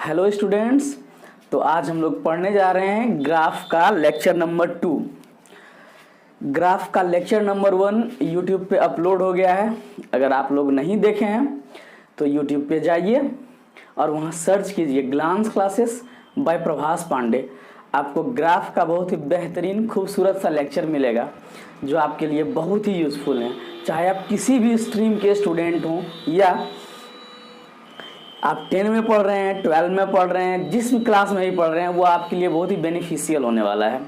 Hello students. तो आज हम लोग पढ़ने जा रहे हैं ग्राफ का लेक्चर नंबर 2। ग्राफ का लेक्चर नंबर 1 यूट्यूब पे अपलोड हो गया है। अगर आप लोग नहीं देखे हैं तो यूट्यूब पे जाइए और वहाँ सर्च कीजिए glance classes by Prabhas Pandey. आपको ग्राफ का बहुत ही बेहतरीन खूबसूरत सा लेक्चर मिलेगा जो आपके लिए बहुत ही यूज़फुल है। चाहे आप किसी भी स्ट्रीम के स्टूडेंट हों या आप 10 में पढ़ रहे हैं, 12 में पढ़ रहे हैं, जिस भी क्लास में भी पढ़ रहे हैं, वो आपके लिए बहुत ही बेनिफिशियल होने वाला है।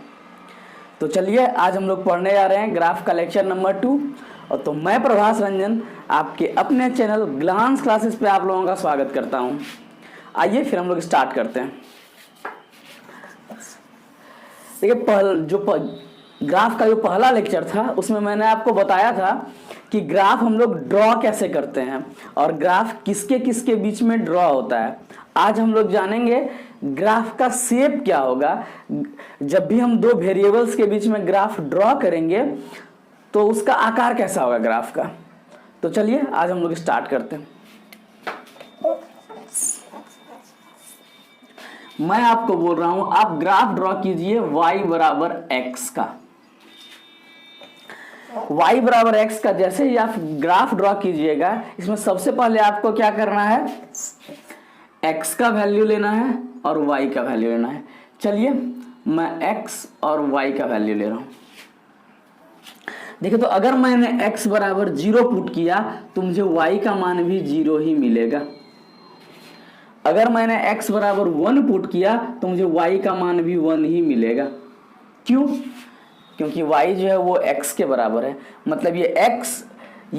तो चलिए आज हम लोग पढ़ने जा रहे हैं ग्राफ का लेक्चर नंबर 2। और तो मैं प्रभास रंजन आपके अपने चैनल ग्लांस क्लासेस पे आप लोगों का स्वागत करता हूं। आइए फिर हम लोग स्टार्ट करते हैं। देखिए ग्राफ का जो पहला लेक्चर था उसमें मैंने आपको बताया था कि ग्राफ हम लोग ड्रॉ कैसे करते हैं और ग्राफ किसके किसके बीच में ड्रॉ होता है। आज हम लोग जानेंगे ग्राफ का शेप क्या होगा। जब भी हम दो वेरिएबल्स के बीच में ग्राफ ड्रॉ करेंगे तो उसका आकार कैसा होगा ग्राफ का। तो चलिए आज हम लोग स्टार्ट करते हैं। मैं आपको बोल रहा हूं आप ग्राफ ड्रॉ कीजिए y बराबर x का। y बराबर x का जैसे ही आप ग्राफ ड्रॉ कीजिएगा इसमें सबसे पहले आपको क्या करना है, x का वैल्यू लेना है और y का वैल्यू लेना है। चलिए मैं x और y का वैल्यू ले रहा हूं। देखिए तो अगर मैंने x बराबर 0 पुट किया तो मुझे y का मान भी 0 ही मिलेगा। अगर मैंने x बराबर 1 पुट किया तो मुझे y का मान भी 1 ही मिलेगा। क्यों? क्योंकि y जो है वो x के बराबर है। मतलब ये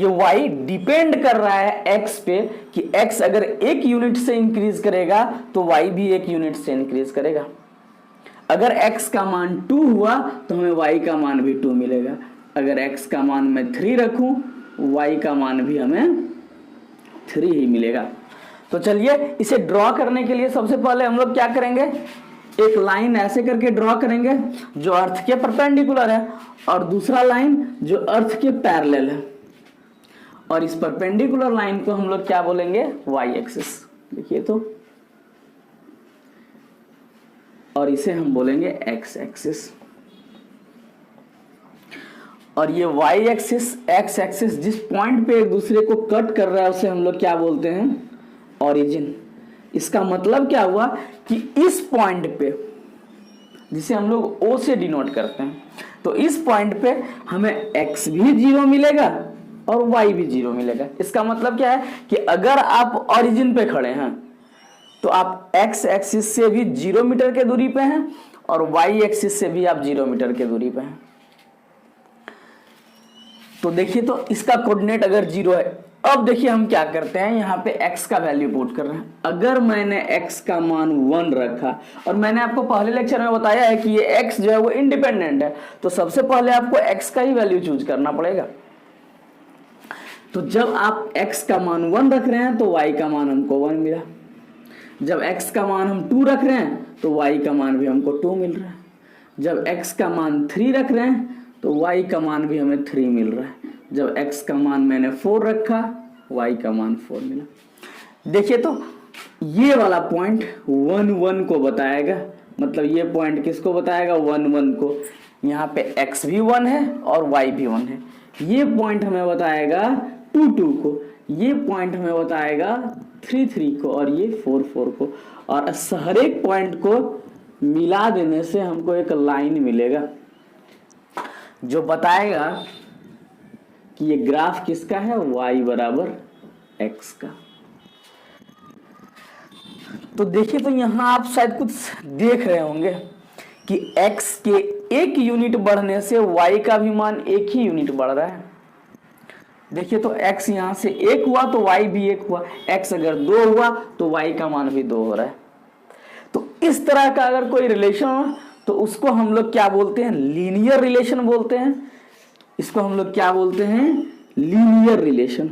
y डिपेंड कर रहा है x पे कि x अगर 1 यूनिट से इंक्रीज करेगा तो y भी 1 यूनिट से इंक्रीज करेगा। अगर x का मान 2 हुआ तो हमें y का मान भी 2 मिलेगा। अगर x का मान मैं 3 रखूं y का मान भी हमें 3 ही मिलेगा। तो चलिए इसे ड्रॉ करने के लिए सबसे पहले हम लोग क्या करेंगे, एक लाइन ऐसे करके ड्रॉ करेंगे जो अर्थ के परपेंडिकुलर है और दूसरा लाइन जो अर्थ के पैरेलल है। और इस परपेंडिकुलर लाइन को हम लोग क्या बोलेंगे, y एक्सिस। देखिए तो, और इसे हम बोलेंगे x एक्सिस। और ये y एक्सिस x एक्सिस जिस पॉइंट पे एक दूसरे को कट कर रहा है उसे हम लोग क्या बोलते हैं, ओरिजिन। इसका मतलब क्या हुआ कि इस पॉइंट पे, जिसे हम लोग O से डिनोट करते हैं, तो इस पॉइंट पे हमें x भी 0 मिलेगा और y भी 0 मिलेगा। इसका मतलब क्या है कि अगर आप ओरिजिन पे खड़े हैं तो आप x एक्सिस से भी 0 मीटर के दूरी पे हैं और y एक्सिस से भी आप 0 मीटर के दूरी पे हैं। तो देखिए तो इसका कोऑर्डिनेट अगर 0 है। अब देखिए हम क्या करते हैं, यहाँ पे x का वैल्यू पुट कर रहे हैं। अगर मैंने x का मान 1 रखा, और मैंने आपको पहले लेक्चर में बताया है कि ये x जो है वो इंडिपेंडेंट है, तो सबसे पहले आपको x का ही वैल्यू चूज करना पड़ेगा। तो जब आप x का मान 1 रख रहे हैं तो y का मान हमको 1 मिला। जब x का मान हम 2 रख रहे हैं तो y का मान भी हमको 2 मिल रहा है। जब x का मान 3 रख रहे हैं तो y का मान भी हमें 3 मिल रहा है। जब x का मान मैंने 4 रखा, y का मान 4 मिला। देखिए तो ये वाला पॉइंट 1 1 को बताएगा। मतलब ये पॉइंट किसको बताएगा, 1 1 को। यहाँ पे x भी 1 है और y भी 1 है। ये पॉइंट हमें बताएगा 2 2 को। ये पॉइंट हमें बताएगा 3 3 को और ये 4 4 को। और हर एक पॉइंट को मिला देने से हमको एक लाइन मिलेगा जो बताएगा कि ये ग्राफ किसका है, y बराबर x का। तो देखिए तो यहां आप शायद कुछ देख रहे होंगे कि x के 1 यूनिट बढ़ने से y का भी मान 1 ही यूनिट बढ़ रहा है। देखिए तो x यहां से 1 हुआ तो y भी 1 हुआ। x अगर 2 हुआ तो y का मान भी 2 हो रहा है। तो इस तरह का अगर कोई रिलेशन हो तो उसको हम लोग क्या बोलते हैं, लीनियर रिलेशन बोलते हैं। इसको हम लोग क्या बोलते हैं, लीनियर रिलेशन।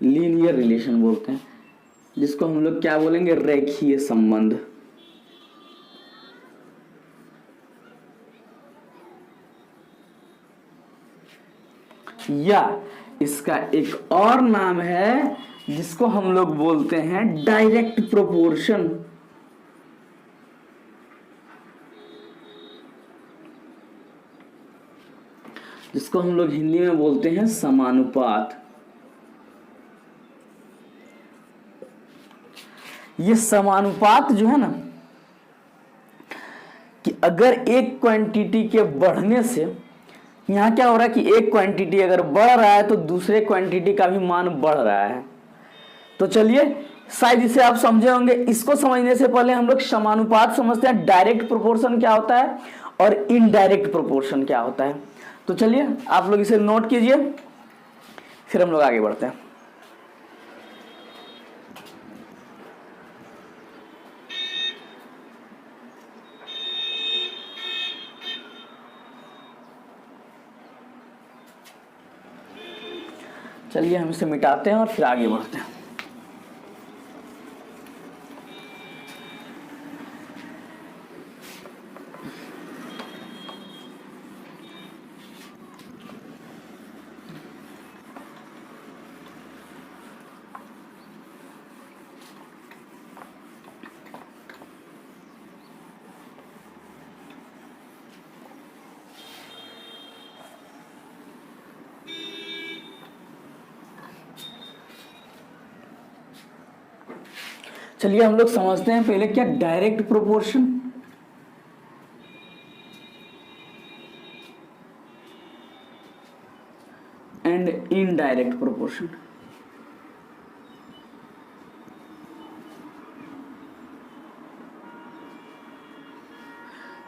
लीनियर रिलेशन बोलते हैं, जिसको हम लोग क्या बोलेंगे, रेखीय संबंध। या इसका एक और नाम है जिसको हम लोग बोलते हैं डायरेक्ट प्रोपोर्शन। जिसको हम लोग हिंदी में बोलते हैं समानुपात। ये समानुपात जो है ना, कि अगर एक क्वांटिटी के बढ़ने से, यहां क्या हो रहा है कि एक क्वांटिटी अगर बढ़ रहा है तो दूसरे क्वांटिटी का भी मान बढ़ रहा है। तो चलिए, शायद इसे आप समझे होंगे। इसको समझने से पहले हम लोग समानुपात समझते हैं, डायरेक्ट प्रोपोर्शन क्या होता है और इनडायरेक्ट प्रोपोर्शन क्या होता है। तो चलिए आप लोग इसे नोट कीजिए, फिर हम लोग आगे बढ़ते हैं। चलिए हम इसे मिटाते हैं और फिर आगे बढ़ते हैं। चलिए हम लोग समझते हैं पहले क्या direct proportion and indirect proportion.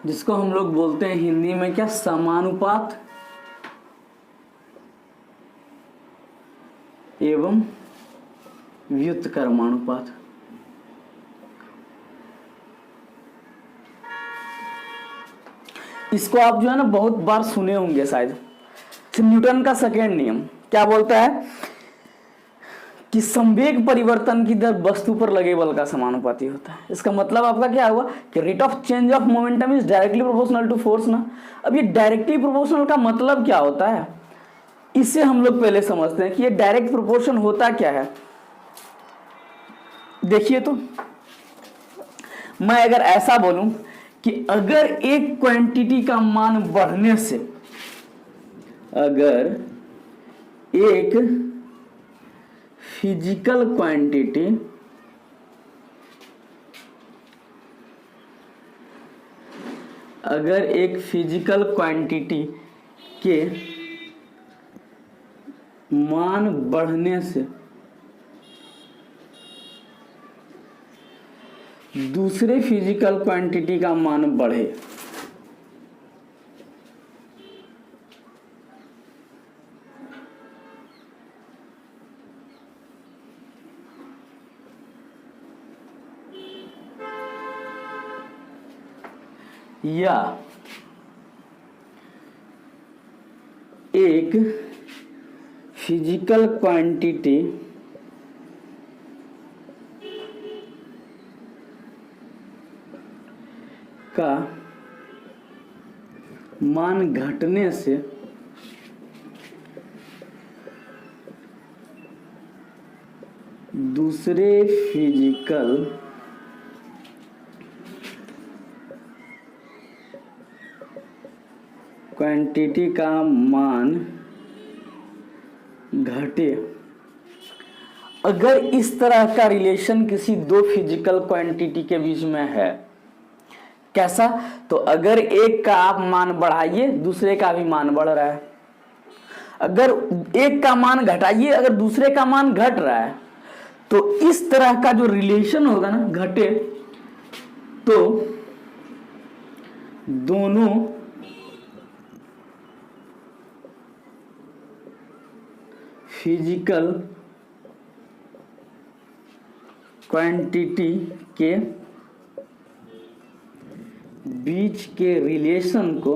जिसको हम लोग बोलते हैं हिंदी में क्या, समानुपात एवं व्युत्क्रमानुपात। इसको आप जो है ना बहुत बार सुने होंगे शायद। न्यूटन का सेकेंड नियम क्या बोलता है कि संवेग परिवर्तन की दर वस्तु पर लगे बल का समानुपाती होता है। इसका मतलब आपका क्या हुआ कि rate of change of momentum is directly proportional to force ना। अब ये डायरेक्टली प्रोपोर्शनल का मतलब क्या होता है, इसे हम लोग पहले समझते हैं कि ये डायरेक्ट प्रोपोर्शन होता क्या है। देखिए तो, मैं अगर ऐसा बोलूं कि अगर एक क्वांटिटी का मान बढ़ने से, अगर एक फिजिकल क्वांटिटी के मान बढ़ने से दूसरे फिजिकल क्वांटिटी का मान बढ़े, या एक फिजिकल क्वांटिटी का मान घटने से दूसरे फिजिकल क्वांटिटी का मान घटे। अगर इस तरह का रिलेशन किसी दो फिजिकल क्वांटिटी के बीच में है, कैसा, तो अगर एक का आप मान बढ़ाइए दूसरे का भी मान बढ़ रहा है, अगर एक का मान घटाइए अगर दूसरे का मान घट रहा है, तो इस तरह का जो रिलेशन होगा ना, घटे, तो दोनों फिजिकल क्वांटिटी के बीच के रिलेशन को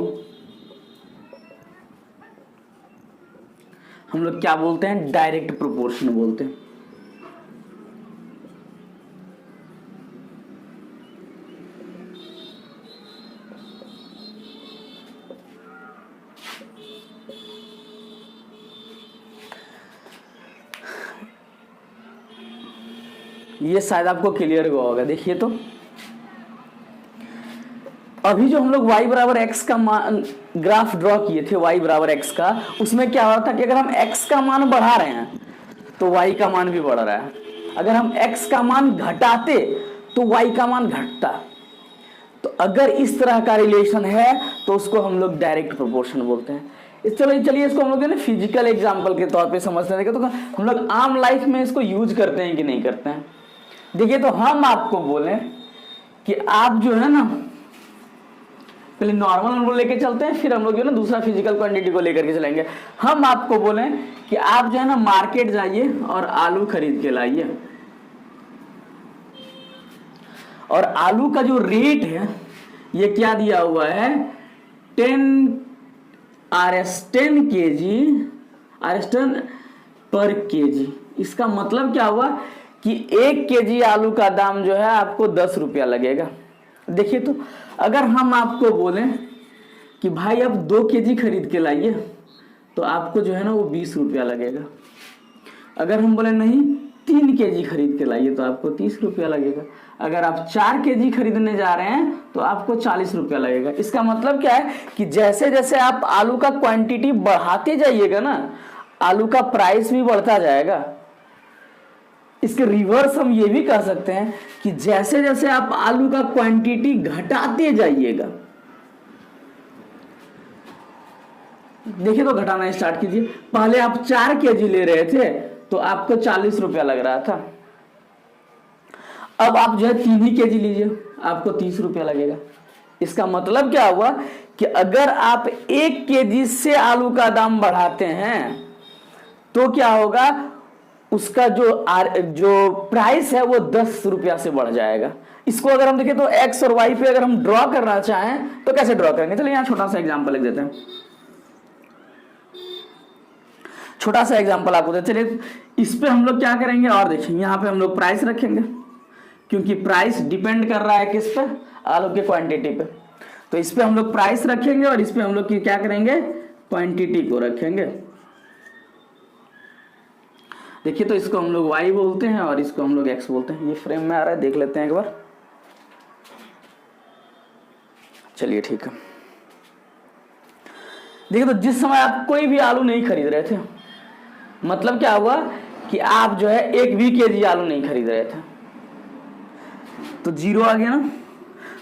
हम लोग क्या बोलते हैं, डायरेक्ट प्रोपोर्शन बोलते हैं। ये शायद आपको क्लियर हुआ होगा। देखिए तो अभी जो हम लोग y बराबर x का मान ग्राफ ड्रॉ किए थे, y बराबर x का, उसमें क्या हो रहा था कि अगर हम x का मान बढ़ा रहे हैं तो y का मान भी बढ़ रहा है, अगर हम x का मान घटाते तो y का मान घटता। तो अगर इस तरह का रिलेशन है तो उसको हम लोग डायरेक्ट प्रोपोर्शन बोलते हैं। चलिए इसको हम लोग ना फिजिकल एग्जाम्पल के तौर पे समझते हैं, तो हम लोग आम लाइफ में इसको यूज करते हैं कि नहीं करते हैं। देखिए तो हम आपको बोलें कि आप जो है ना, पहले नॉर्मल नंबर लेके चलते हैं, फिर हम लोग जो है ना दूसरा फिजिकल क्वांटिटी को लेकर के चलेंगे। हम आपको बोलें कि आप जो है ना मार्केट जाइए और आलू खरीद के लाइए, और आलू का जो रेट है ये क्या दिया हुआ है, 10 RS10 पर केजी। इसका मतलब क्या हुआ कि 1 केजी आलू का दाम जो है आपको 10 रुपया लगेगा। देखिए तो अगर हम आपको बोलें कि भाई आप 2 केजी खरीद के लाइए तो आपको जो है ना वो 20 रुपया लगेगा। अगर हम बोले नहीं 3 केजी खरीद के लाइए तो आपको 30 रुपया लगेगा। अगर आप 4 केजी खरीदने जा रहे हैं तो आपको 40 रुपया लगेगा। इसका मतलब क्या है कि जैसे जैसे आप आलू का क्वांटिटी बढ़ाते जाइएगा ना, आलू का प्राइस भी बढ़ता जाएगा। इसके रिवर्स हम ये भी कह सकते हैं कि जैसे जैसे आप आलू का क्वांटिटी घटाते जाइएगा, देखिए तो घटाना स्टार्ट कीजिए। पहले आप 4 केजी ले रहे थे तो आपको 40 रुपया लग रहा था, अब आप जो है 3 ही केजी लीजिए, आपको 30 रुपया लगेगा। इसका मतलब क्या हुआ कि अगर आप 1 केजी से आलू का दाम बढ़ाते हैं तो क्या होगा, उसका जो प्राइस है वो 10 रुपया से बढ़ जाएगा। इसको अगर हम देखें तो x और y पे अगर हम ड्रॉ करना चाहें तो कैसे ड्रॉ करेंगे, चलिए यहाँ छोटा सा एग्जांपल लिख देते हैं। छोटा सा एग्जांपल आपको देते, चलिए इस पे हम लोग क्या करेंगे, और देखिए यहाँ पे हम लोग प्राइस रखेंगे, क्योंकि प्राइस डिपेंड कर रहा है किस पे, आलू के क्वांटिटी पे। तो इस पे हम लोग प्राइस रखेंगे और इस पे हम लोग क्या करेंगे, क्वांटिटी को रखेंगे। देखिए तो इसको हम लोग y बोलते हैं और इसको हम लोग x बोलते हैं। ये फ्रेम में आ रहा है, देख लेते हैं एक बार। चलिए ठीक है। देखिए तो जिस समय आप कोई भी आलू नहीं खरीद रहे थे, मतलब क्या हुआ कि आप जो है 1 भी केजी आलू नहीं खरीद रहे थे, तो 0 आ गया ना।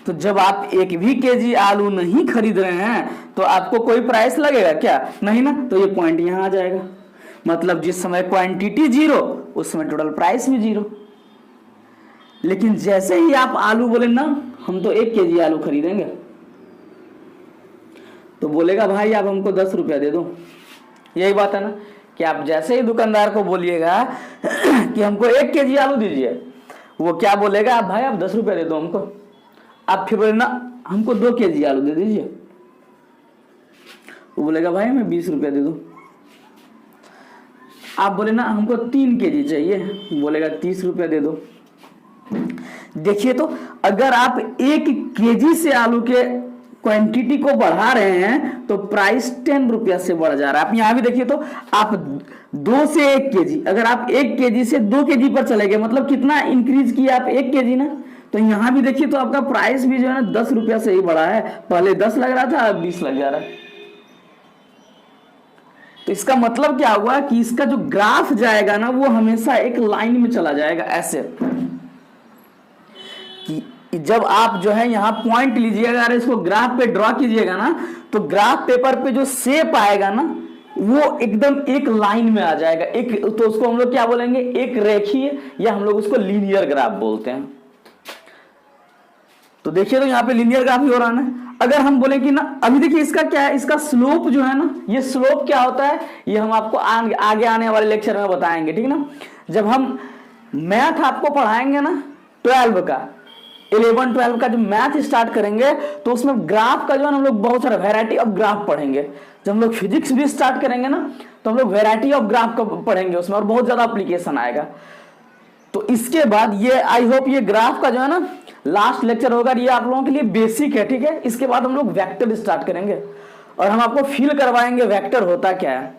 तो जब आप 1 भी केजी आलू नहीं खरीद रहे हैं तो आपको कोई प्राइस लगेगा क्या, नहीं ना। तो ये पॉइंट यहां आ जाएगा, मतलब जिस समय क्वांटिटी 0 उस समय टोटल प्राइस भी 0। लेकिन जैसे ही आप आलू बोले ना हम तो 1 केजी आलू खरीदेंगे, तो बोलेगा भाई आप हमको 10 रुपया दे दो। यही बात है ना कि आप जैसे ही दुकानदार को बोलिएगा कि हमको 1 केजी आलू दीजिए, वो क्या बोलेगा, आप भाई आप 10 रुपया दे दो हमको। आप फिर बोले ना हमको 2 केजी आलू दे दीजिए, वो बोलेगा भाई हमें 20 रुपया दे दो। आप बोले ना हमको 3 केजी चाहिए, बोलेगा 30 रुपया दे दो। देखिए तो अगर आप 1 केजी से आलू के क्वांटिटी को बढ़ा रहे हैं तो प्राइस 10 रुपया से बढ़ जा रहा है। आप यहां भी देखिए तो आप 2 से 1 केजी, अगर आप 1 केजी से 2 केजी पर चले गए, मतलब कितना इंक्रीज किया आप, 1 केजी ना। तो यहां भी देखिए तो आपका प्राइस भी जो है ना 10 रुपया से ही बढ़ा है। पहले 10 लग रहा था, अब 20 लग जा रहा है। तो इसका मतलब क्या हुआ कि इसका जो ग्राफ जाएगा ना वो हमेशा एक लाइन में चला जाएगा, ऐसे कि जब आप जो है यहाँ पॉइंट लीजिएगा, अगर इसको ग्राफ पे ड्रॉ कीजिएगा ना तो ग्राफ पेपर पे जो शेप आएगा ना वो एकदम एक लाइन में आ जाएगा। एक तो उसको हम लोग क्या बोलेंगे, एक रेखीय, या हम लोग उसको लीनियर ग्राफ बोलते हैं। तो देखिए तो यहाँ पे लीनियर ग्राफ ही हो रहा है ना। अगर हम बोले कि ना अभी देखिए इसका क्या है, इसका स्लोप जो है ना, ये स्लोप क्या होता है ये हम आपको आगे आने वाले लेक्चर में बताएंगे, ठीक ना। जब हम मैथ आपको पढ़ाएंगे ना 12 का 11-12 का जो मैथ स्टार्ट करेंगे तो उसमें ग्राफ का जो है ना हम लोग बहुत सारा वैरायटी ऑफ ग्राफ पढ़ेंगे। जब हम लोग फिजिक्स भी स्टार्ट करेंगे ना तो हम लोग वैरायटी ऑफ ग्राफ का पढ़ेंगे उसमें, और बहुत ज्यादा एप्लीकेशन आएगा। तो इसके बाद ये आई होप ये ग्राफ का जो है ना लास्ट लेक्चर होगा, ये आप लोगों के लिए बेसिक है, ठीक है। इसके बाद हम लोग वेक्टर स्टार्ट करेंगे और हम आपको फील करवाएंगे वेक्टर होता क्या है।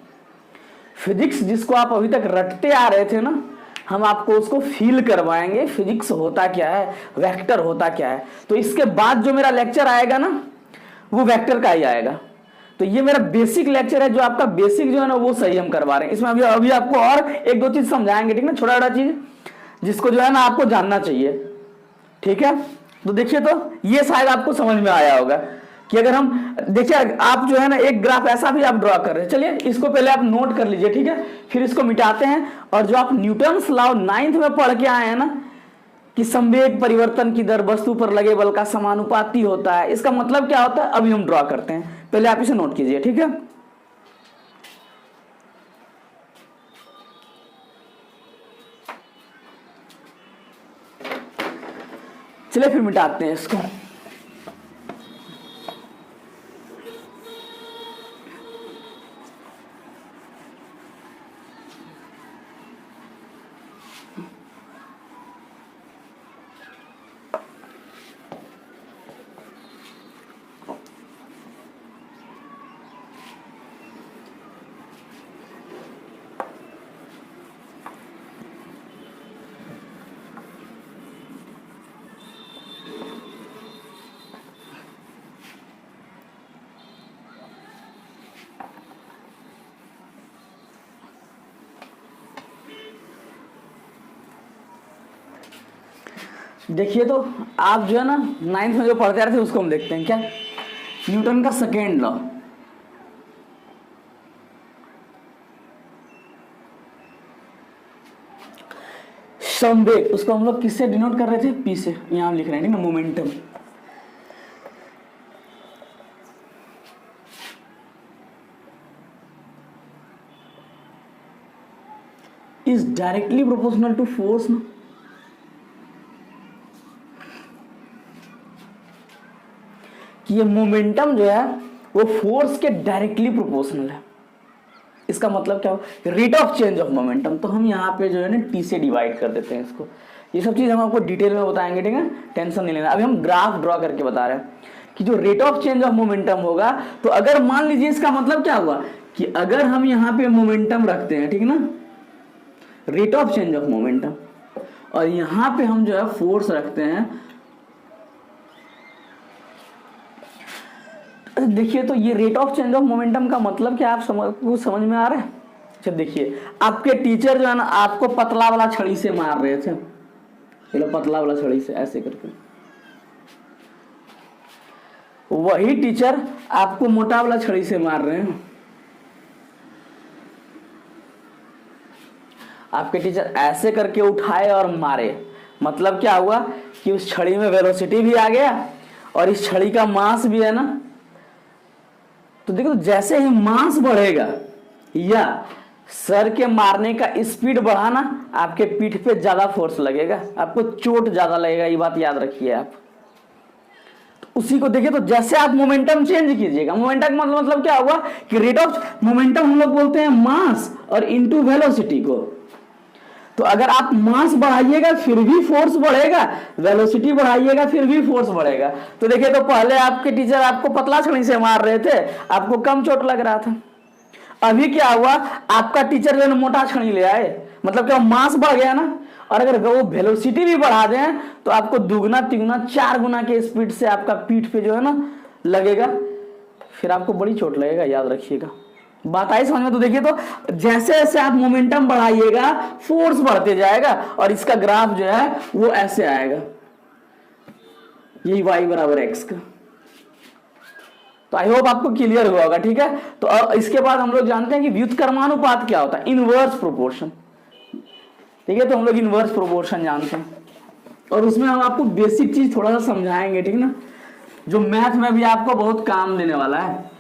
फिजिक्स जिसको आप अभी तक रटते आ रहे थे ना, हम आपको उसको फील करवाएंगे, फिजिक्स होता क्या है, वेक्टर होता क्या है। तो इसके बाद जो मेरा लेक्चर आएगा ना वो वेक्टर का ही आएगा। तो ये मेरा बेसिक लेक्चर है, जो आपका बेसिक जो है ना वो सही हम करवा रहे हैं। इसमें अभी आपको और एक दो चीज समझाएंगे, ठीक ना, छोटा छोटा चीज जिसको जो है ना आपको जानना चाहिए, ठीक है। तो देखिए, तो ये शायद आपको समझ में आया होगा कि अगर हम देखिए, आप जो है ना एक ग्राफ ऐसा भी आप ड्रॉ कर रहे हैं। चलिए इसको पहले आप नोट कर लीजिए, ठीक है, फिर इसको मिटाते हैं। और जो आप न्यूटन्स लॉ 9th में पढ़ के आए हैं ना कि संवेग परिवर्तन की दर वस्तु पर लगे बल का समानुपाती होता है, इसका मतलब क्या होता है अभी हम ड्रॉ करते हैं। पहले आप इसे नोट कीजिए, ठीक है। चलिए फिर मिटाते हैं इसको। देखिए, तो आप जो है ना 9th में जो पढ़ते आ रहे थे उसको हम देखते हैं। क्या? न्यूटन का सेकेंड लॉ। संवेग, उसको हम लोग किससे डिनोट कर रहे थे? पी से। यहां हम लिख रहे हैं, ठीक ना, momentum. Is directly proportional to force ना। कि ये मोमेंटम जो है वो फोर्स के डायरेक्टली प्रोपोर्शनल है। इसका मतलब क्या हो? Rate of change of momentum. तो हम यहाँ पे जो है ना टी से डिवाइड कर देते हैं इसको। ये सब चीज हम आपको डिटेल में बताएंगे, ठीक है, टेंशन नहीं लेना। अभी हम ग्राफ ड्रॉ करके बता रहे हैं कि जो rate of change of momentum होगा, तो अगर मान लीजिए, इसका मतलब क्या हुआ कि अगर हम यहाँ पे मोमेंटम रखते हैं, ठीक ना, rate of change of momentum, और यहाँ पे हम जो है फोर्स रखते हैं, देखिए, तो ये rate of change of momentum का मतलब क्या आप समझ में आ रहा है? अच्छा देखिए, आपके टीचर जो है ना आपको पतला वाला छड़ी से मार रहे थे, चलो पतला वाला छड़ी से ऐसे करके, वही टीचर आपको मोटा वाला छड़ी से मार रहे हैं। आपके टीचर ऐसे करके उठाए और मारे, मतलब क्या हुआ कि उस छड़ी में वेलोसिटी भी आ गया और इस छड़ी का मास भी है ना। तो देखो, जैसे ही मास बढ़ेगा या सर के मारने का स्पीड बढ़ा ना, आपके पीठ पे ज्यादा फोर्स लगेगा, आपको चोट ज्यादा लगेगा, ये बात याद रखिए आप। तो उसी को देखिए, तो जैसे आप मोमेंटम चेंज कीजिएगा, मोमेंटम का मतलब क्या हुआ कि रेट ऑफ मोमेंटम हम लोग बोलते हैं मास और इनटू वेलोसिटी को। तो अगर आप मास बढ़ाइएगा फिर भी फोर्स बढ़ेगा, वेलोसिटी बढ़ाइएगा फिर भी फोर्स बढ़ेगा। तो देखिए, तो पहले आपके टीचर आपको पतला छड़ी से मार रहे थे, आपको कम चोट लग रहा था। अभी क्या हुआ, आपका टीचर जो है मोटा छड़ी ले आए, मतलब क्या मास बढ़ गया ना। और अगर वो वेलोसिटी भी बढ़ा दें तो आपको दुगना तिगुना 4 गुना के स्पीड से आपका पीठ पे जो है ना लगेगा, फिर आपको बड़ी चोट लगेगा, याद रखिएगा। बात आई समझ में? तो देखिए, तो जैसे जैसे आप मोमेंटम बढ़ाइएगा फोर्स बढ़ते जाएगा, और इसका ग्राफ जो है वो ऐसे आएगा, यही y बराबर x का। तो आई होप आपको क्लियर हुआ होगा, ठीक है। तो इसके बाद हम लोग जानते हैं कि व्युत्क्रमानुपात क्या होता है, इनवर्स प्रोपोर्शन, ठीक है। तो हम लोग इनवर्स प्रोपोर्शन जानते हैं, और उसमें हम आपको बेसिक चीज थोड़ा सा समझाएंगे, ठीक ना, जो मैथ में भी आपको बहुत काम देने वाला है।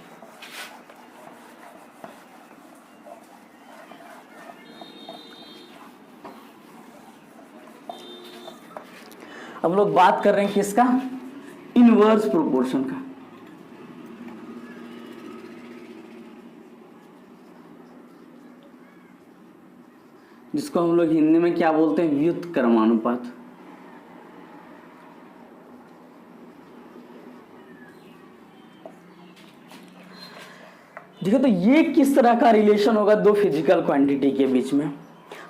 हम लोग बात कर रहे हैं किसका? इनवर्स प्रोपोर्शन का। जिसको हम लोग हिंदी में क्या बोलते हैं? व्युत्क्रमानुपात। देखो, तो ये किस तरह का रिलेशन होगा दो फिजिकल क्वांटिटी के बीच में?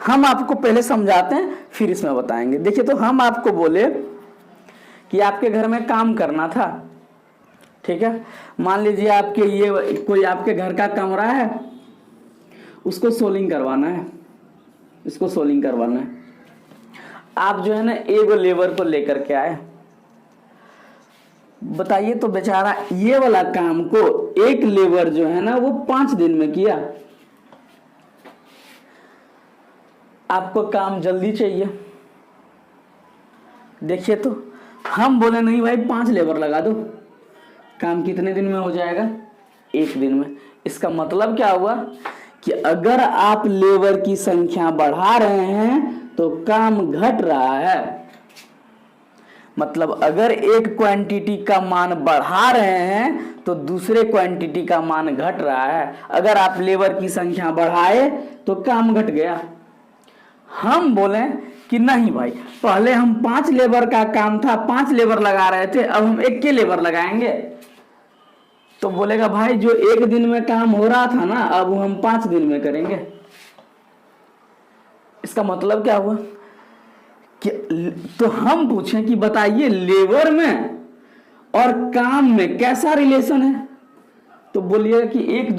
हम आपको पहले समझाते हैं फिर इसमें बताएंगे। देखिए, तो हम आपको बोले कि आपके घर में काम करना था, ठीक है। मान लीजिए आपके ये कोई आपके घर का कमरा है, उसको सोलिंग करवाना है, इसको सोलिंग करवाना है। आप जो है ना एक लेबर को लेकर के आए, बताइए तो बेचारा ये वाला काम को एक लेबर जो है ना वो 5 दिन में किया। आपको काम जल्दी चाहिए, देखिए तो हम बोले नहीं भाई 5 लेबर लगा दो, काम कितने दिन में हो जाएगा? 1 दिन में। इसका मतलब क्या हुआ कि अगर आप लेबर की संख्या बढ़ा रहे हैं तो काम घट रहा है। मतलब अगर एक क्वांटिटी का मान बढ़ा रहे हैं तो दूसरे क्वांटिटी का मान घट रहा है। अगर आप लेबर की संख्या बढ़ाए तो काम घट गया। हम बोले कि नहीं भाई, पहले हम 5 लेबर का काम था, 5 लेबर लगा रहे थे, अब हम 1 के लेबर लगाएंगे। तो बोलेगा भाई जो 1 दिन में काम हो रहा था ना, अब हम 5 दिन में करेंगे। इसका मतलब क्या हुआ कि तो हम पूछें कि बताइए लेबर में और काम में कैसा रिलेशन है? तो बोलिए कि एक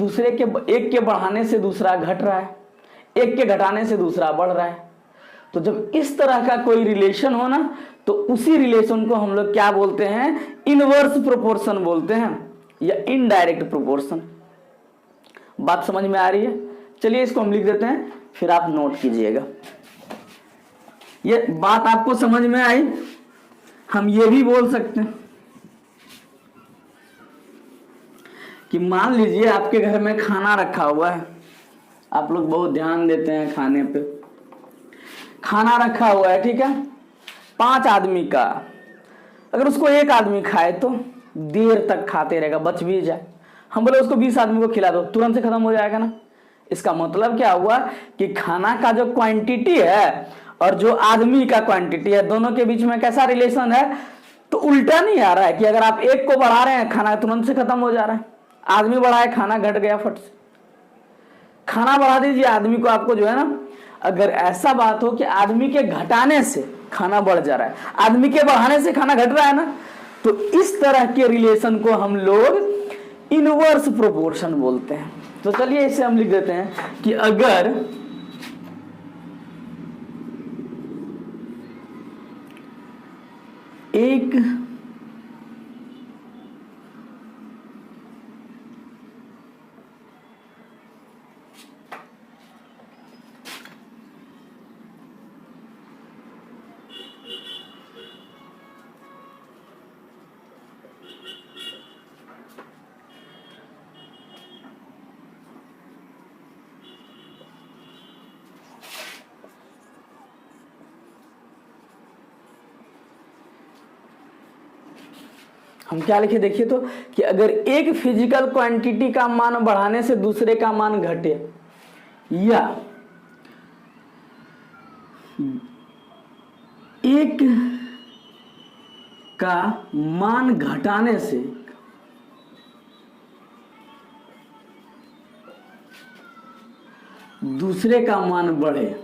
के बढ़ाने से दूसरा घट रहा है, एक के घटाने से दूसरा बढ़ रहा है। तो जब इस तरह का कोई रिलेशन हो ना, तो उसी रिलेशन को हम लोग क्या बोलते हैं? इनवर्स प्रोपोर्शन बोलते हैं या इनडायरेक्ट प्रोपोर्शन। बात समझ में आ रही है? चलिए इसको हम लिख देते हैं, फिर आप नोट कीजिएगा। ये बात आपको समझ में आई? हम ये भी बोल सकते हैं कि मान लीजिए आपके घर में खाना रखा हुआ है, आप लोग बहुत ध्यान देते हैं खाने पे। खाना रखा हुआ है, ठीक है, 5 आदमी का। अगर उसको 1 आदमी खाए तो देर तक खाते रहेगा, बच भी जाए। हम बोले उसको 20 आदमी को खिला दो, तुरंत से खत्म हो जाएगा ना। इसका मतलब क्या हुआ कि खाना का जो क्वांटिटी है और जो आदमी का क्वांटिटी है, दोनों के बीच में कैसा रिलेशन है? तो उल्टा नहीं आ रहा है कि अगर आप 1 को बढ़ा रहे हैं, खाना तुरंत से खत्म हो जा रहा है। आदमी बढ़ाए, खाना घट गया फट से। खाना बढ़ा दीजिए, आदमी को आपको जो है ना, अगर ऐसा बात हो कि आदमी के घटाने से खाना बढ़ जा रहा है, आदमी के बढ़ाने से खाना घट रहा है ना, तो इस तरह के रिलेशन को हम लोग इनवर्स प्रोपोर्शन बोलते हैं। तो चलिए इसे हम लिख देते हैं कि अगर एक हम क्या लिखे देखिए तो कि अगर एक फिजिकल क्वांटिटी का मान बढ़ाने से दूसरे का मान घटे या एक का मान घटाने से दूसरे का मान बढ़े,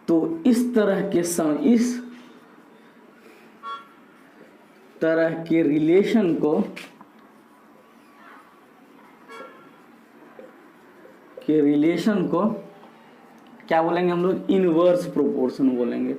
तो इस तरह के रिलेशन को क्या बोलेंगे हम लोग? इनवर्स प्रोपोर्शन बोलेंगे।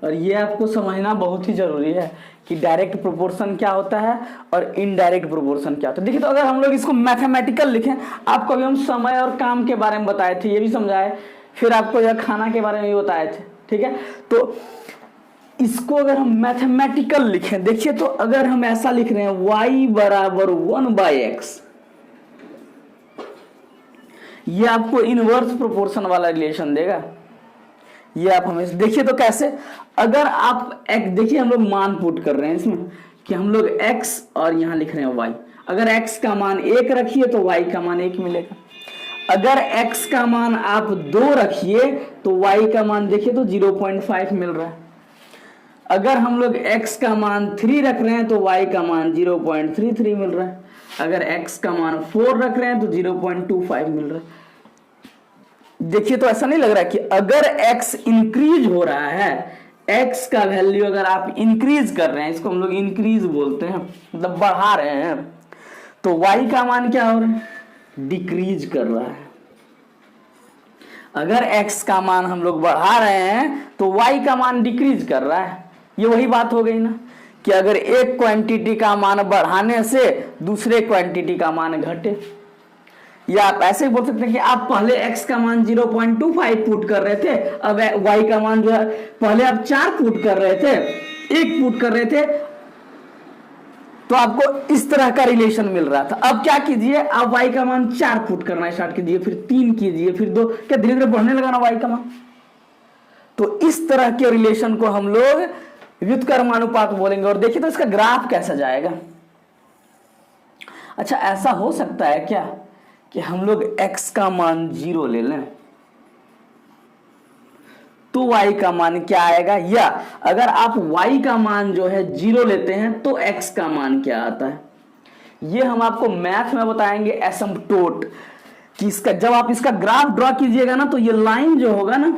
और ये आपको समझना बहुत ही जरूरी है कि डायरेक्ट प्रोपोर्शन क्या होता है और इनडायरेक्ट प्रोपोर्शन क्या होता है। देखिए, तो अगर हम लोग इसको मैथमेटिकल लिखें, आपको अभी हम समय और काम के बारे में बताए थे, ये भी समझाए, फिर आपको यह खाना के बारे में भी बताए थे, ठीक है। तो इसको अगर हम मैथमेटिकल लिखें, देखिए तो अगर हम ऐसा लिख रहे हैं y बराबर 1/x, ये आपको इनवर्स प्रोपोर्शन वाला रिलेशन देगा। ये आप हमें देखिए तो कैसे, अगर आप देखिए हम लोग मान पुट कर रहे हैं इसमें कि हम लोग x और यहां लिख रहे हैं y। अगर x का मान 1 रखिए तो y का मान 1 मिलेगा। अगर x का मान आप 2 रखिए तो y का मान देखिए तो 0.5 मिल रहा है। अगर हम लोग x का मान 3 रख रहे हैं तो y का मान 0.33 मिल रहा है। अगर x का मान 4 रख रहे हैं तो 0.25 मिल रहा है। देखिए तो ऐसा नहीं लग रहा है कि अगर x इंक्रीज हो रहा है, x का वैल्यू अगर आप इंक्रीज कर रहे हैं, इसको हम लोग इंक्रीज बोलते हैं, मतलब बढ़ा रहे हैं, तो y का मान क्या हो रहा है? डिक्रीज कर रहा है। अगर x का मान हम लोग बढ़ा रहे हैं तो y का मान डिक्रीज कर रहा है। ये वही बात हो गई ना कि अगर एक क्वांटिटी का मान बढ़ाने से दूसरे क्वांटिटी का मान घटे। या आप ऐसे बोल सकते हैं कि आप पहले x का मान 0.25 पुट कर रहे थे, अब y का मान जो है पहले आप 4 पुट कर रहे थे, 1 पुट कर रहे थे, तो आपको इस तरह का रिलेशन मिल रहा था। अब क्या कीजिए, आप y का मान 4 पुट करना स्टार्ट कीजिए, फिर 3 कीजिए, फिर 2, क्या धीरे धीरे बढ़ने लगा ना y का मान। तो इस तरह के रिलेशन को हम लोग व्युत्क्रमानुपात बोलेंगे। और देखिए तो इसका ग्राफ कैसा जाएगा। अच्छा, ऐसा हो सकता है क्या कि हम लोग x का मान 0 ले लें तो y का मान क्या आएगा, या अगर आप y का मान जो है 0 लेते हैं तो x का मान क्या आता है। ये हम आपको मैथ में बताएंगे एसिम्पटोट कि इसका जब आप इसका ग्राफ ड्रॉ कीजिएगा ना तो ये लाइन जो होगा ना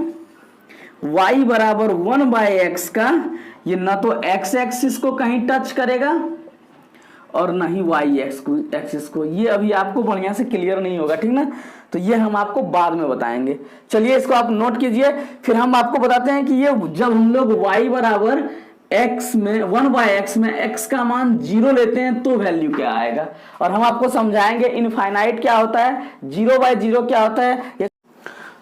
y बराबर 1/x का, ये ना तो x एक्सिस को कहीं टच करेगा और ना ही y एक्सिस को। ये अभी आपको बढ़िया से क्लियर नहीं होगा, ठीक ना। तो ये हम आपको बाद में बताएंगे। चलिए इसको आप नोट कीजिए, फिर हम आपको बताते हैं कि ये जब हम लोग y बराबर x में 1/x में x का मान 0 लेते हैं तो वैल्यू क्या आएगा। और हम आपको समझाएंगे इनफाइनाइट क्या होता है, 0/0 क्या होता है।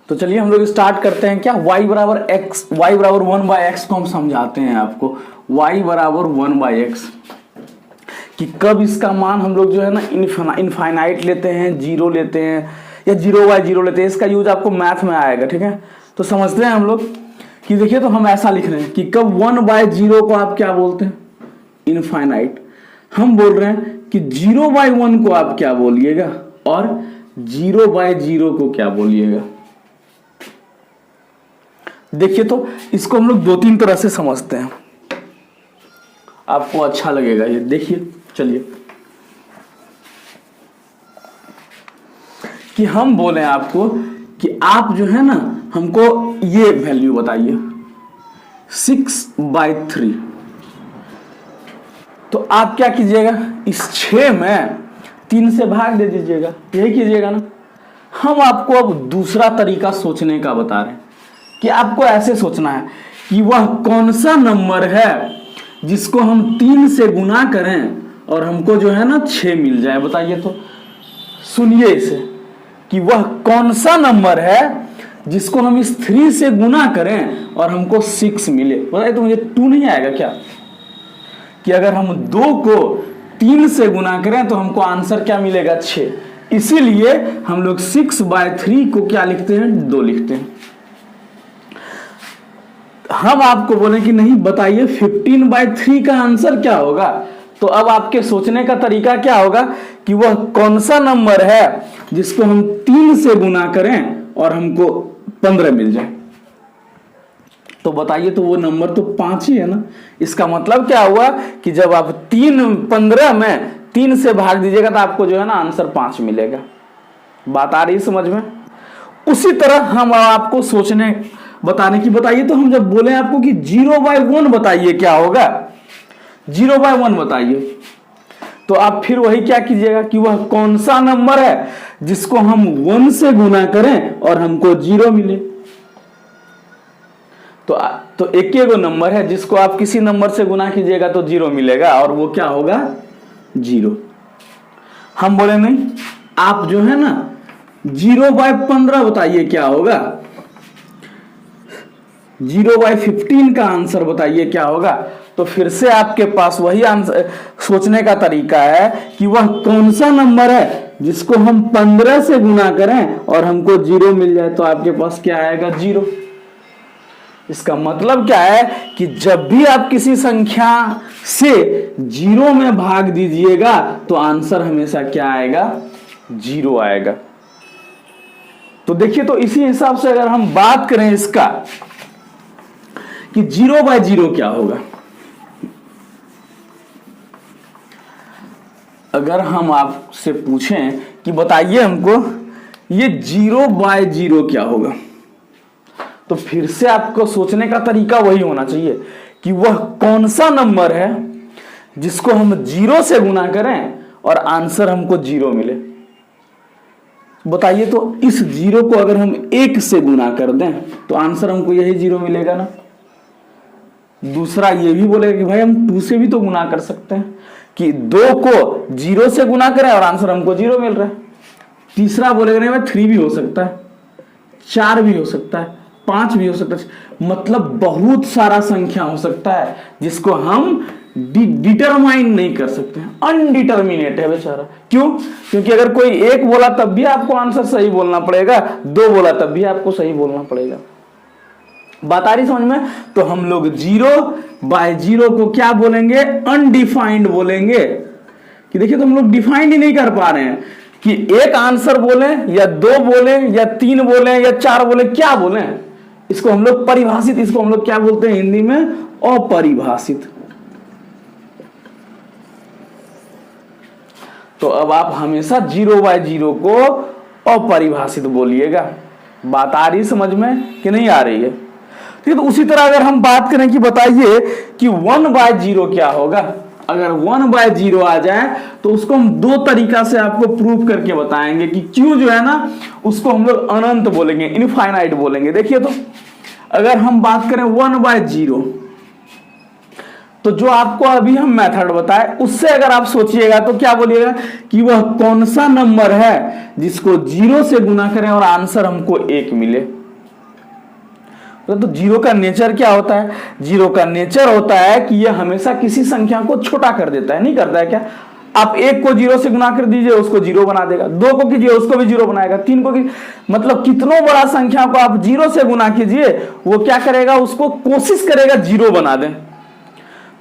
तो चलिए हम लोग स्टार्ट करते हैं। क्या y बराबर 1/x को हम समझाते हैं आपको। y बराबर 1/x कि कब इसका मान हम लोग जो है ना इनफाइनाइट लेते हैं, 0 लेते हैं या 0/0 लेते हैं, इसका यूज आपको मैथ में आएगा, ठीक है। तो समझते हैं हम लोग कि देखिए तो हम ऐसा लिख रहे हैं कि कब 1/0 को आप क्या बोलते हैं, इनफाइनाइट। हम बोल रहे हैं कि 0/1 को आप क्या बोलिएगा और 0/0 को क्या बोलिएगा। देखिए तो इसको हम लोग 2-3 तरह से समझते हैं, आपको अच्छा लगेगा ये। देखिए चलिए कि हम बोले आपको कि आप जो है ना हमको ये वैल्यू बताइए 6/3। तो आप क्या कीजिएगा, इस 6 में 3 से भाग दे दीजिएगा, यही कीजिएगा ना। हम आपको अब दूसरा तरीका सोचने का बता रहे हैं कि आपको ऐसे सोचना है कि वह कौन सा नंबर है जिसको हम 3 से गुना करें और हमको जो है ना 6 मिल जाए। बताइए तो, सुनिए इसे कि वह कौन सा नंबर है जिसको हम इस 3 से गुना करें और हमको 6 मिले। बताइए तो, मुझे 2 नहीं आएगा क्या कि अगर हम 2 को 3 से गुना करें तो हमको आंसर क्या मिलेगा, 6। इसीलिए हम लोग 6/3 को क्या लिखते हैं, 2 लिखते हैं। हम आपको बोले कि नहीं बताइए 15/3 का आंसर क्या होगा। तो अब आपके सोचने का तरीका क्या होगा कि वह कौन सा नंबर है जिसको हम 3 से गुना करें और हमको 15 मिल जाए। तो बताइए तो वो नंबर तो 5 ही है ना। इसका मतलब क्या हुआ कि जब आप 15 में 3 से भाग दीजिएगा तो आपको जो है ना आंसर 5 मिलेगा। बात आ रही समझ में। उसी तरह हम आपको सोचने बताने की बताइए तो हम जब बोले आपको कि 0/1 बताइए क्या होगा, 0/1 बताइए, तो आप फिर वही क्या कीजिएगा कि वह कौन सा नंबर है जिसको हम 1 से गुना करें और हमको 0 मिले। तो एक ही नंबर है जिसको आप किसी नंबर से गुना कीजिएगा तो 0 मिलेगा और वो क्या होगा, 0। हम बोले नहीं, आप जो है ना 0/15 बताइए क्या होगा, 0/15 का आंसर बताइए क्या होगा। तो फिर से आपके पास वही आंसर सोचने का तरीका है कि वह कौन सा नंबर है जिसको हम 15 से गुना करें और हमको 0 मिल जाए। तो आपके पास क्या आएगा, 0। इसका मतलब क्या है कि जब भी आप किसी संख्या से 0 में भाग दीजिएगा तो आंसर हमेशा क्या आएगा, 0 आएगा। तो देखिए, तो इसी हिसाब से अगर हम बात करें इसका कि 0/0 क्या होगा, अगर हम आपसे पूछें कि बताइए हमको ये 0/0 क्या होगा, तो फिर से आपको सोचने का तरीका वही होना चाहिए कि वह कौन सा नंबर है जिसको हम 0 से गुना करें और आंसर हमको 0 मिले। बताइए, तो इस 0 को अगर हम 1 से गुना कर दें तो आंसर हमको यही 0 मिलेगा ना। दूसरा ये भी बोलेगा कि भाई हम 2 से भी तो गुना कर सकते हैं, कि 2 को 0 से गुना करें और आंसर हमको 0 मिल रहा है। तीसरा बोलेगा नहीं भाई 3 भी हो सकता है, 4 भी हो सकता है, 5 भी हो सकता है। मतलब बहुत सारा संख्या हो सकता है जिसको हम डिटरमाइन नहीं कर सकते हैं, अनडिटर्मिनेट है बेचारा। क्यों? क्योंकि अगर कोई 1 बोला तब भी आपको आंसर सही बोलना पड़ेगा, 2 बोला तब भी आपको सही बोलना पड़ेगा। बात आ रही समझ में? तो हम लोग 0/0 को क्या बोलेंगे, अनडिफाइंड बोलेंगे। कि देखिए, तो हम लोग डिफाइंड ही नहीं कर पा रहे हैं कि एक आंसर बोले या 2 बोले या 3 बोले या 4 बोले, क्या बोले। इसको हम लोग परिभाषित, इसको हम लोग क्या बोलते हैं हिंदी में, अपरिभाषित। तो अब आप हमेशा 0/0 को अपरिभाषित बोलिएगा। बात आ रही समझ में कि नहीं आ रही है? ठीक है, तो उसी तरह अगर हम बात करें कि बताइए कि 1/0 क्या होगा, अगर 1/0 आ जाए तो उसको हम 2 तरीका से आपको प्रूव करके बताएंगे कि क्यों जो है ना उसको हम लोग अनंत बोलेंगे, इनफाइनाइट बोलेंगे। देखिए, तो अगर हम बात करें 1/0, तो जो आपको अभी हम मेथड बताए उससे अगर आप सोचिएगा तो क्या बोलिएगा कि वह कौन सा नंबर है जिसको 0 से गुना करें और आंसर हमको 1 मिले। तो 0 का नेचर क्या होता है? 0 का नेचर होता है कि यह हमेशा किसी संख्या को छोटा कर देता है। नहीं करता है क्या? आप 1 को 0 से गुना कर दीजिए, उसको 0 बना देगा। 2 को कीजिए, उसको भी 0 बनाएगा। 3 को मतलब कितनों बड़ा संख्या को आप 0 से गुना कीजिए, वो क्या करेगा, उसको कोशिश करेगा 0 बना दे।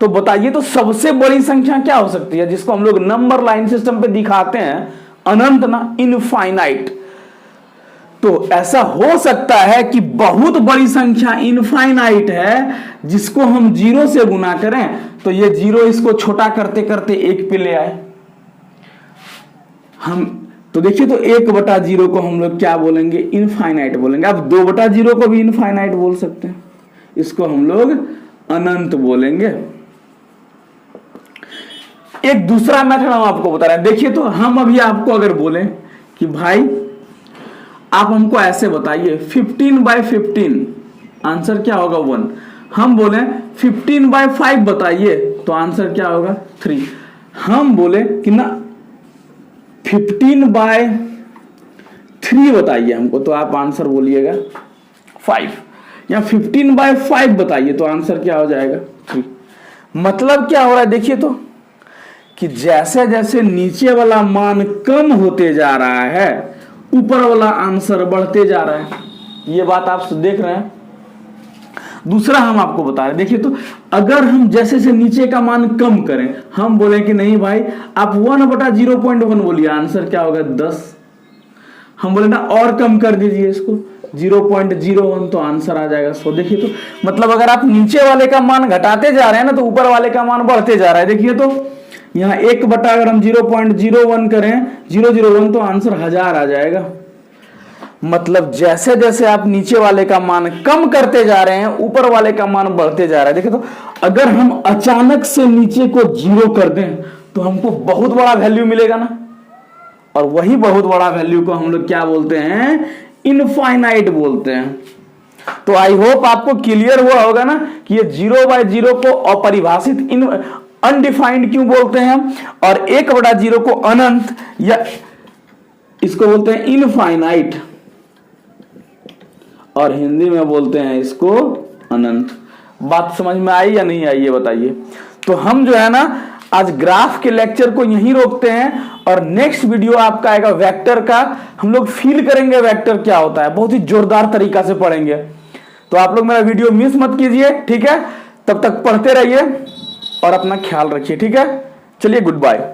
तो बताइए, तो सबसे बड़ी संख्या क्या हो सकती है जिसको हम लोग नंबर लाइन सिस्टम पे दिखाते हैं? अनंत ना, इनफाइनाइट। तो ऐसा हो सकता है कि बहुत बड़ी संख्या इनफाइनाइट है जिसको हम 0 से गुना करें तो ये 0 इसको छोटा करते करते 1 पे ले आए। हम तो देखिए, तो 1/0 को हम लोग क्या बोलेंगे, इनफाइनाइट बोलेंगे। अब 2/0 को भी इनफाइनाइट बोल सकते हैं, इसको हम लोग अनंत बोलेंगे। एक दूसरा मेथड हम आपको बता रहे हैं। देखिए, तो हम अभी आपको अगर बोले कि भाई आप हमको ऐसे बताइए 15/15 आंसर क्या होगा, 1। हम बोले 15/5 बताइए तो आंसर क्या होगा, 3। हम बोले कि ना 15/3 बताइए हमको तो आप आंसर बोलिएगा 5, या 15/5 बताइए तो आंसर क्या हो जाएगा, 3। मतलब क्या हो रहा है? देखिए, तो कि जैसे जैसे नीचे वाला मान कम होते जा रहा है ऊपर वाला आंसर बढ़ते जा रहा है। ये बात आप देख रहे हैं। दूसरा हम आपको बता रहे हैं, देखिए, तो अगर हम जैसे से नीचे का मान कम करें, हम बोले कि नहीं भाई आप 1/0.1 बोलिए, आंसर क्या होगा, 10। हम बोले ना और कम कर दीजिए इसको 0.01 तो आंसर आ जाएगा 100। देखिए, तो मतलब अगर आप नीचे वाले का मान घटाते जा रहे हैं ना तो ऊपर वाले का मान बढ़ते जा रहा है। देखिए, तो यहाँ 1 बटा अगर हम 0.01 करें 001 तो आंसर 1000 आ जाएगा। मतलब जैसे जैसे आप नीचे वाले का मान कम करते जा रहे हैं ऊपर वाले का मान बढ़ते जा रहा है। देखिए, तो अगर हम अचानक से नीचे को 0 कर दें तो हमको बहुत बड़ा वैल्यू मिलेगा ना, और वही बहुत बड़ा वैल्यू को हम लोग क्या बोलते हैं, इनफाइनाइट बोलते हैं। तो आई होप आपको क्लियर हुआ होगा ना कि ये 0/0 को अपरिभाषित, अनडिफाइंड क्यों बोलते हैं हम, और 1/0 को अनंत या इसको बोलते हैं इनफाइनाइट, और हिंदी में बोलते हैं इसको अनंत। बात समझ में आई या नहीं आई ये बताइए। तो हम जो है ना आज ग्राफ के लेक्चर को यहीं रोकते हैं, और नेक्स्ट वीडियो आपका आएगा वेक्टर का। हम लोग फील करेंगे वेक्टर क्या होता है, बहुत ही जोरदार तरीका से पढ़ेंगे। तो आप लोग मेरा वीडियो मिस मत कीजिए, ठीक है। तब तक पढ़ते रहिए और अपना ख्याल रखिए, ठीक है। चलिए, गुड बाय।